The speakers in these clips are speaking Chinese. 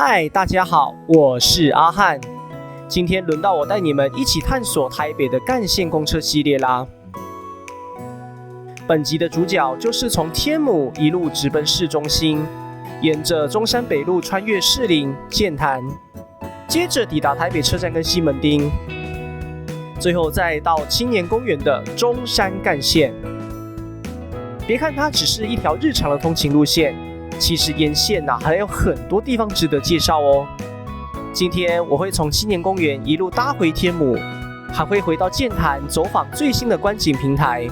嗨，大家好，我是阿汉。今天轮到我带你们一起探索台北的干线公车系列啦。本集的主角就是从天母一路直奔市中心，沿着中山北路穿越士林、剑潭，接着抵达台北车站跟西门町，最后再到青年公园的中山干线。别看它只是一条日常的通勤路线，其实沿线还有很多地方值得介绍哦。今天我会从青年公园一路搭回天母，还会回到剑潭走访最新的观景平台，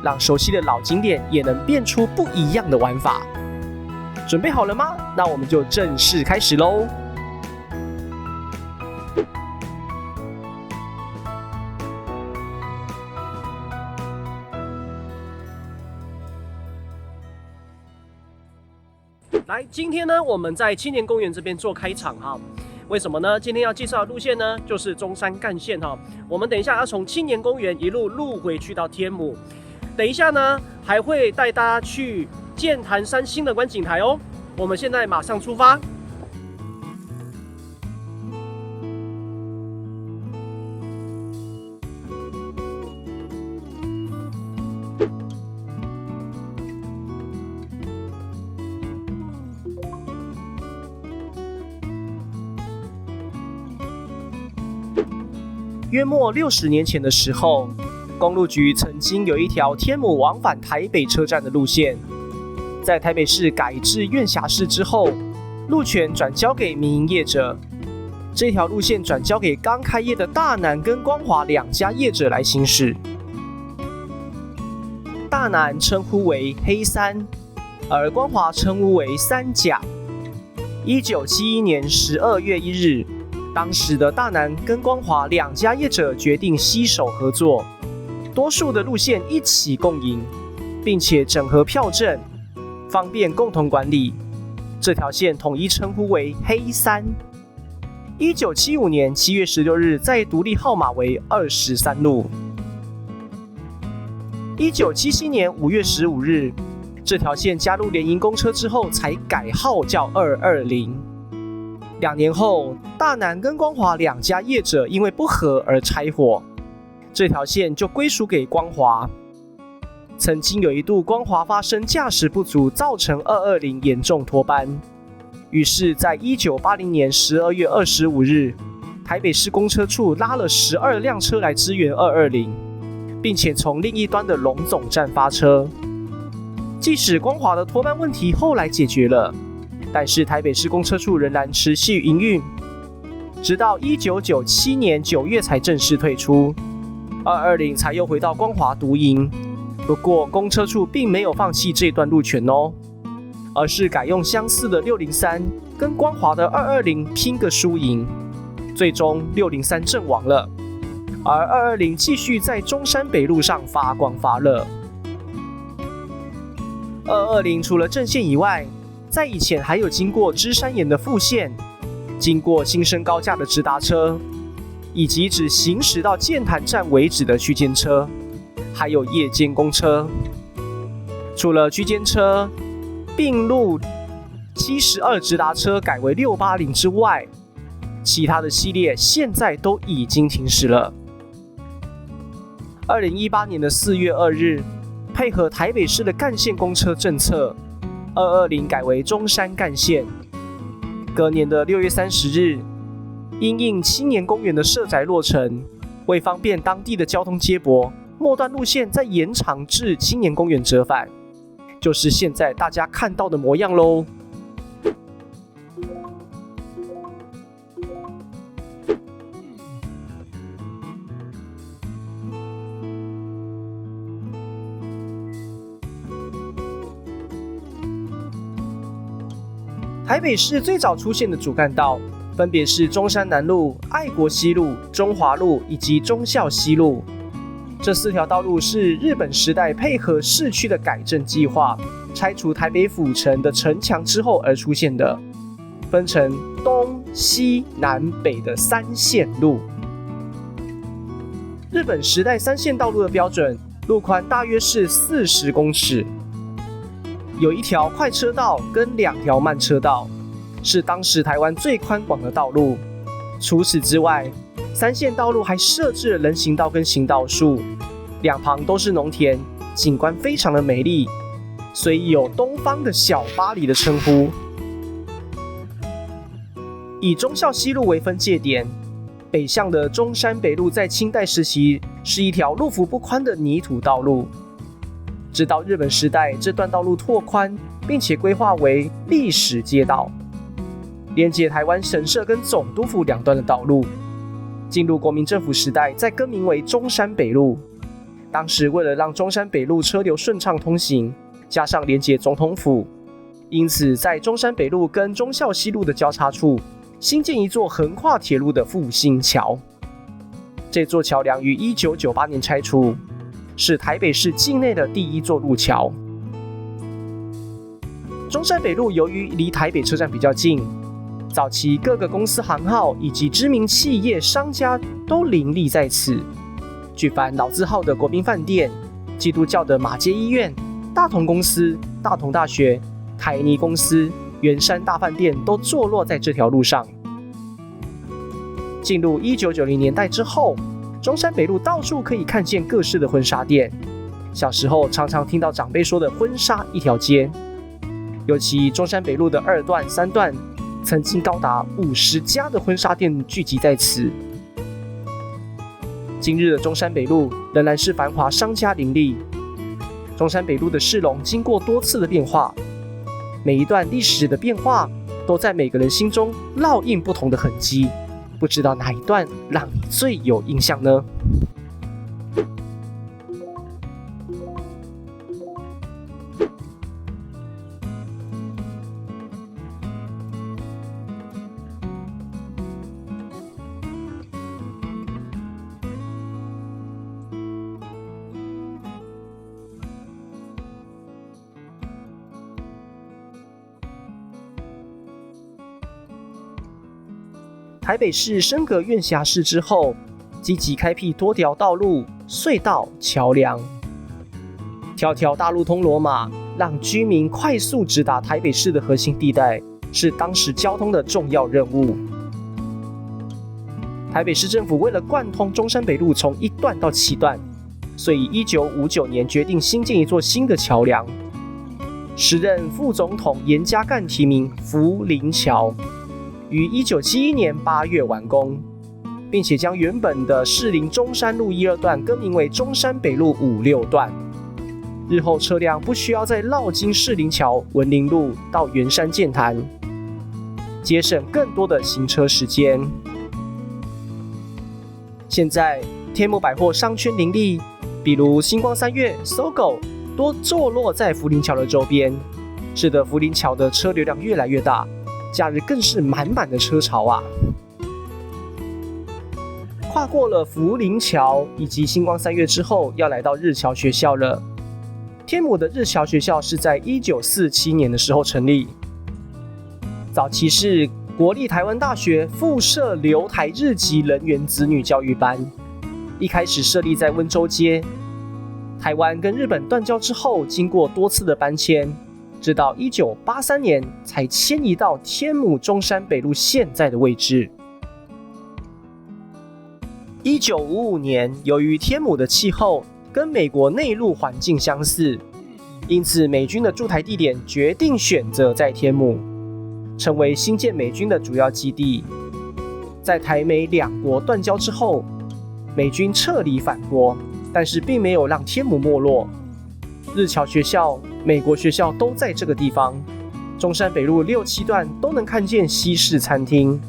让熟悉的老景点也能变出不一样的玩法。准备好了吗？那我们就正式开始喽。来，今天呢，我们在青年公园这边做开场哈。为什么呢？今天要介绍的路线呢，就是中山干线哈。我们等一下要从青年公园一路回去到天母。等一下呢，还会带大家去剑潭山新的观景台哦。我们现在马上出发。约莫60年前的时候，公路局曾经有一条天母往返台北车站的路线，在台北市改制院辖市之后，路权转交给民营业者。这条路线转交给刚开业的大南跟光华两家业者来行驶。大南称呼为黑三，而光华称呼为三甲。1971年12月1日。当时的大南跟光华两家业者决定携手合作，多数的路线一起共营，并且整合票证，方便共同管理。这条线统一称呼为黑三。1975年7月16日再独立号码为23路。1977年5月15日，这条线加入联营公车之后才改号叫220。2年后，大南跟光华两家业者因为不和而拆伙，这条线就归属给光华。曾经有一度光华发生驾驶不足，造成220严重脱班，于是在1980年12月25日，台北市公车处拉了12辆车来支援220，并且从另一端的龙总站发车。即使光华的脱班问题后来解决了，但是台北市公车处仍然持续营运，直到1997年9月才正式退出，220才又回到光华独营。不过公车处并没有放弃这段路权哦，而是改用相似的603跟光华的220拼个输赢，最终603阵亡了，而220继续在中山北路上发光发热。220除了正线以外，在以前还有经过芝山岩的副线，经过新生高架的直达车，以及只行驶到剑潭站为止的区间车，还有夜间公车。除了区间车并入72直达车改为680之外，其他的系列现在都已经停驶了。2018年的4月2日，配合台北市的干线公车政策，220改为中山干线。隔年的6月30日，因应青年公园的社宅落成，为方便当地的交通接驳，末段路线再延长至青年公园折返，就是现在大家看到的模样咯。台北市最早出现的主干道分别是中山南路、爱国西路、中华路以及忠孝西路。这4条道路是日本时代配合市区的改正计划，拆除台北府城的城墙之后而出现的，分成东西南北的3线路。日本时代3线道路的标准，路宽大约是40公尺，有1条快车道跟2条慢车道，是当时台湾最宽广的道路。除此之外，3线道路还设置了人行道跟行道树，两旁都是农田，景观非常的美丽，所以有东方的小巴黎的称呼。以忠孝西路为分界点，北向的中山北路在清代时期是一条路幅不宽的泥土道路，直到日本时代，这段道路拓宽，并且规划为历史街道，连接台湾神社跟总督府两端的道路。进入国民政府时代，再更名为中山北路。当时为了让中山北路车流顺畅通行，加上连接总统府，因此在中山北路跟忠孝西路的交叉处新建一座横跨铁路的复兴桥。这座桥梁于1998年拆除，是台北市境内的第一座路桥。中山北路由于离台北车站比较近，早期各个公司行号以及知名企业商家都林立在此，举凡老字号的国宾饭店、基督教的马街医院、大同公司、大同大学、台泥公司、圆山大饭店都坐落在这条路上。进入1990年代之后，中山北路到处可以看见各式的婚纱店。小时候常常听到长辈说的婚纱一条街，尤其中山北路的2段、3段，曾经高达50家的婚纱店聚集在此。今日的中山北路仍然是繁华商家林立。中山北路的市容经过多次的变化，每一段历史的变化都在每个人心中烙印不同的痕迹。不知道哪一段让你最有印象呢？台北市升格院辖市之后，积极开辟多条道路、隧道、桥梁，条条大路通罗马，让居民快速直达台北市的核心地带，是当时交通的重要任务。台北市政府为了贯通中山北路从1段到7段，所以1959年决定新建一座新的桥梁，时任副总统严家淦提名福林桥。于1971年8月完工，并且将原本的士林中山路1、2段更名为中山北路5、6段。日后车辆不需要再绕经士林桥、文林路到圆山剑潭，节省更多的行车时间。现在天母百货商圈林立，比如星光三月、SOGO 多坐落在福林桥的周边，使得福林桥的车流量越来越大。假日更是满满的车潮啊！跨过了福林桥以及星光三月之后，要来到日侨学校了。天母的日侨学校是在1947年的时候成立，早期是国立台湾大学附设留台日籍人员子女教育班，一开始设立在温州街。台湾跟日本断交之后，经过多次的搬迁，直到1983年才迁移到天母中山北路现在的位置。1955年，由于天母的气候跟美国内陆环境相似，因此美军的驻台地点决定选择在天母，成为新建美军的主要基地。在台美两国断交之后，美军撤离返国，但是并没有让天母没落。日侨学校、美国学校都在这个地方，中山北路6、7段都能看见西式餐厅。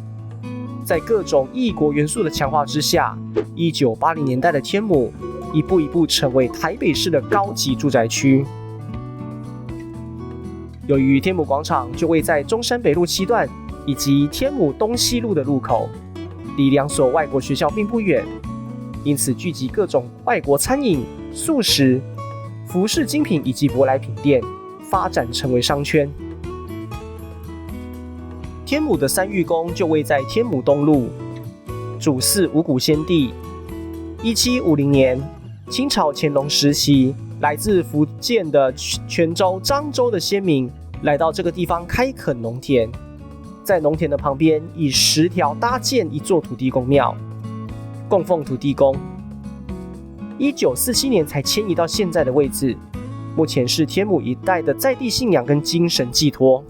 在各种异国元素的强化之下，1980年代的天母一步一步成为台北市的高级住宅区。由于天母广场就位在中山北路7段以及天母东西路的路口，离两所外国学校并不远，因此聚集各种外国餐饮、素食、服饰精品以及舶来品店，发展成为商圈。天母的三玉宫就位在天母东路，主祀五谷先帝。1750年，清朝乾隆时期，来自福建的泉州、漳州的先民来到这个地方开垦农田，在农田的旁边以10条搭建一座土地公庙，供奉土地公。1947年才迁移到现在的位置，目前是天母一带的在地信仰跟精神寄托。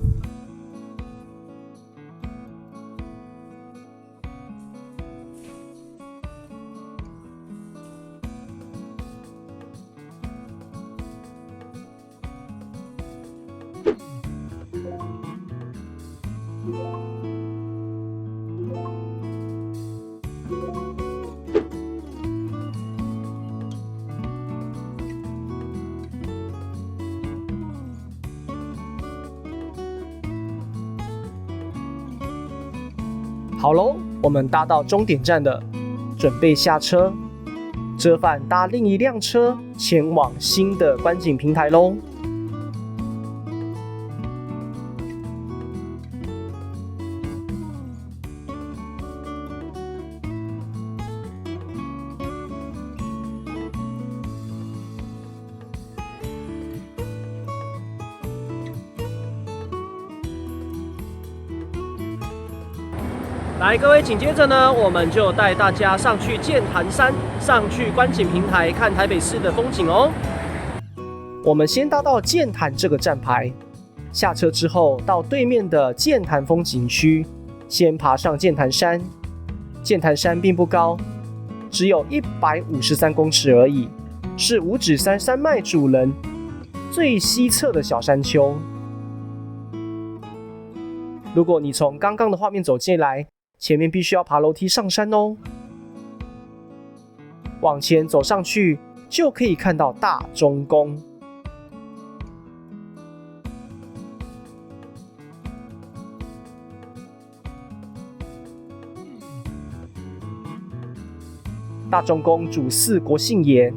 好喽，我们搭到终点站了，准备下车。折返搭另一辆车前往新的观景平台喽。来，各位，紧接着呢，我们就带大家上去剑潭山，上去观景平台看台北市的风景哦。我们先搭到剑潭这个站牌，下车之后到对面的剑潭风景区，先爬上剑潭山。剑潭山并不高，只有153公尺而已，是五指山山脉主人最西侧的小山丘。如果你从刚刚的画面走进来，前面必须要爬楼梯上山哦。往前走上去，就可以看到大钟宫。大钟宫主祀国姓爷，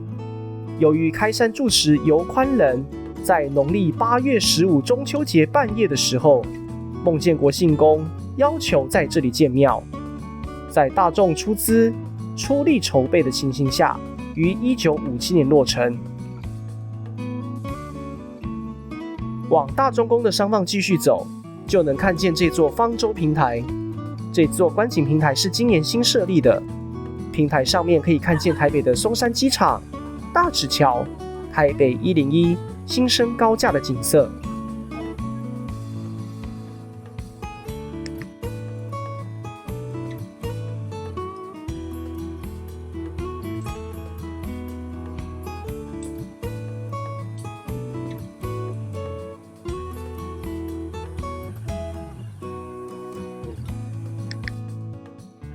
由于开山住持游宽仁在农历8月15中秋节半夜的时候，梦见国姓公要求在这里建庙，在大众出资出力筹备的情形下，于1957年落成。往大钟宫的上方继续走，就能看见这座方舟平台。这座观景平台是今年新设立的，平台上面可以看见台北的松山机场、大直桥、台北101新生高架的景色。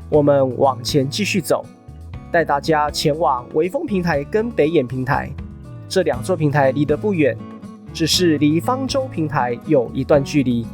我们往前继续走，带大家前往微风平台跟北眼平台。这两座平台离得不远，只是离方舟平台有一段距离。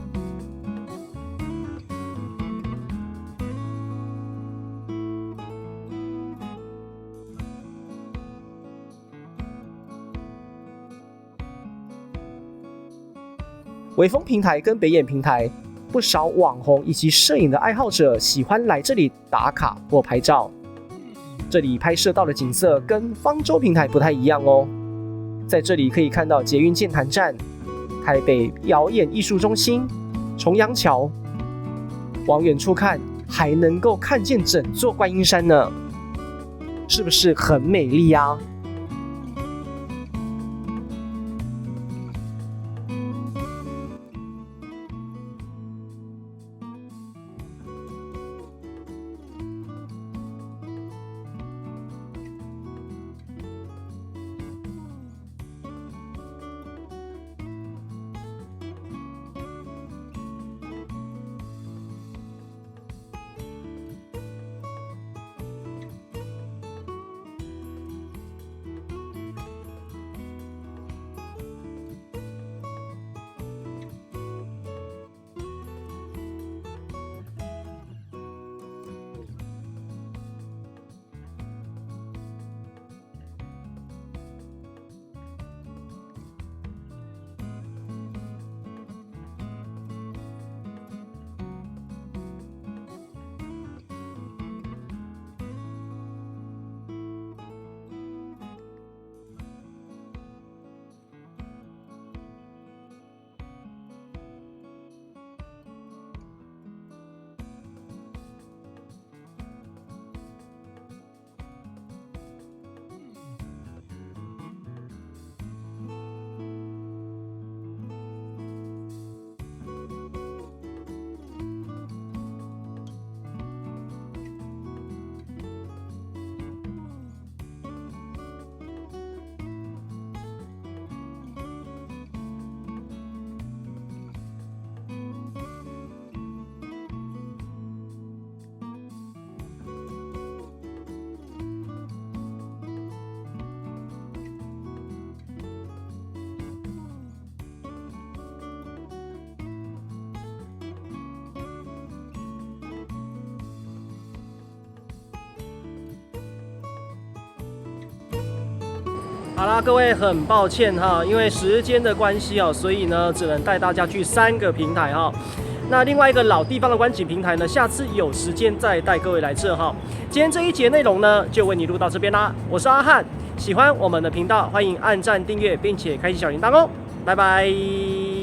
微风平台跟北眼平台，不少网红以及摄影的爱好者喜欢来这里打卡或拍照。这里拍摄到的景色跟方舟平台不太一样哦。在这里可以看到捷运剑潭站、台北表演艺术中心、重阳桥。往远处看，还能够看见整座观音山呢，是不是很美丽啊？好啦，各位很抱歉哈，因为时间的关系哦，所以呢只能带大家去3个平台哈。那另外一个老地方的观景平台呢，下次有时间再带各位来这哈。今天这一节内容呢，就为你录到这边啦。我是阿汉，喜欢我们的频道，欢迎按赞订阅，并且开启小铃铛哦。拜拜。